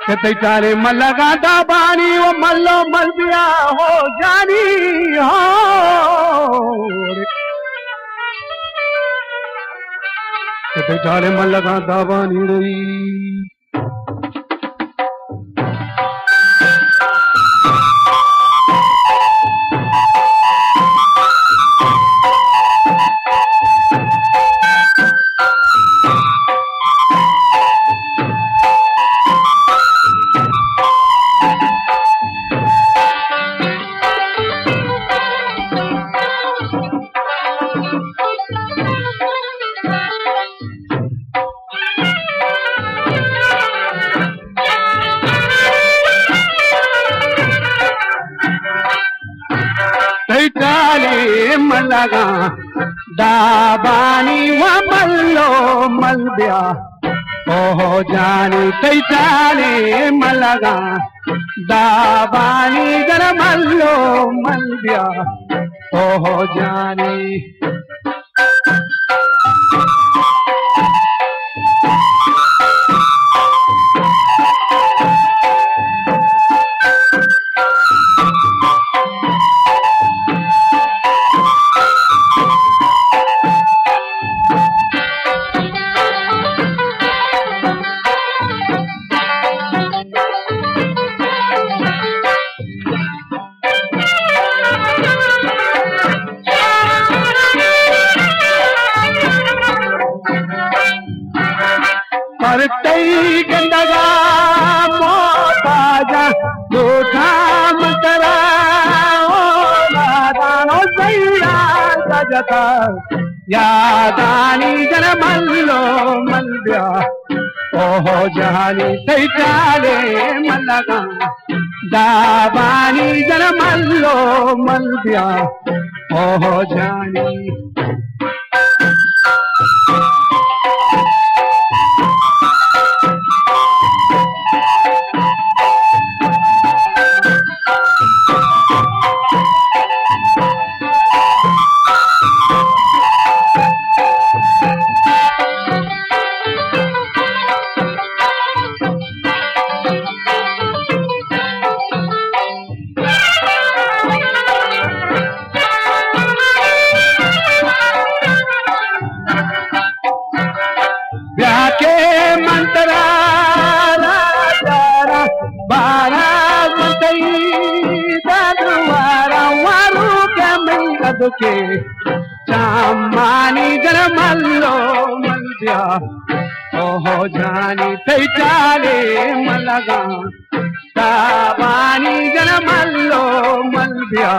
ते चाले मलगा दाबानी वो मल्लो मलबिया हो जानी हो ते चाले मलगा दाबानी रही चाले मलगा दाबानी व मल्लो मलबिया ओहो जानी तई चाले मलगा दाबानी जरा मल्लो मलबिया ओहो जानी परतई गंदगा मोताजा झूठा मतरा ओ दादानो सैया सजता यादानी जन मल्लो मलबिया ओहो जानी तई चाले मलगा दाबानी जन मल्लो मलबिया ओहो जानी के मंतरा राजारा बारा मतई दरवारा वारू के मिलद के चामानी जन मल्लो मलबिया ओहो जानी तई चाले मलगा दाबानी जन मल्लो मलबिया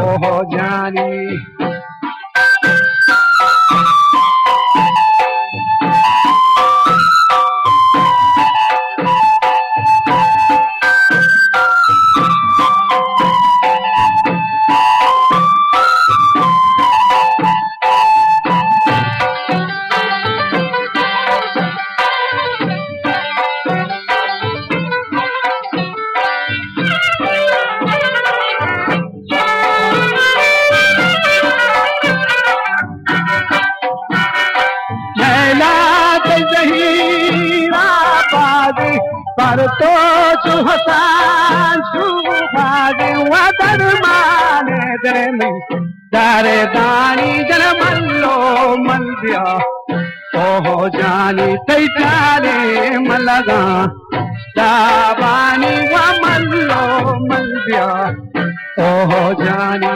ओहो जानी पर तो सुहसान सुभागे वदन माने देनी दारे दानी जन मल्लो मलबिया ओहो जानी तई चाले मलगा दाबानी व मल्लो मलबिया ओहो जानी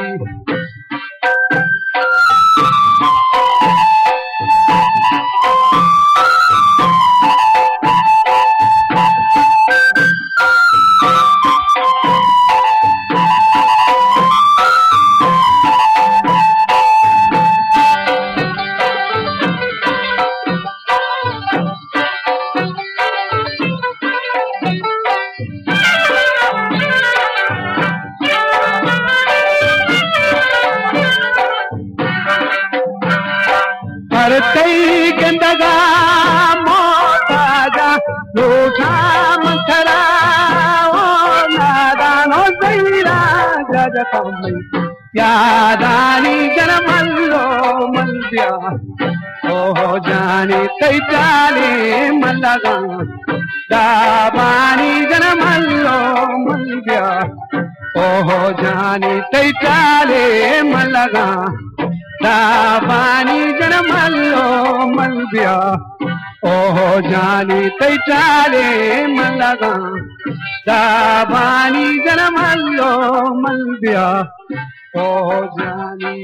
परतई गंदगा मोताजा झूठा मथरा ओ नादानो सैया जगता यादानी जन मल्लो मलबिया ओहो जानी तई चाले मलगा दाबानी जन मल्लो मल गया ओहो जानी तई चाले मलगा दाबानी जन मल्लो मल गया ओहो जानी तई चाले मलगा दाबानी जन मल्लो मल गया ओहो जानी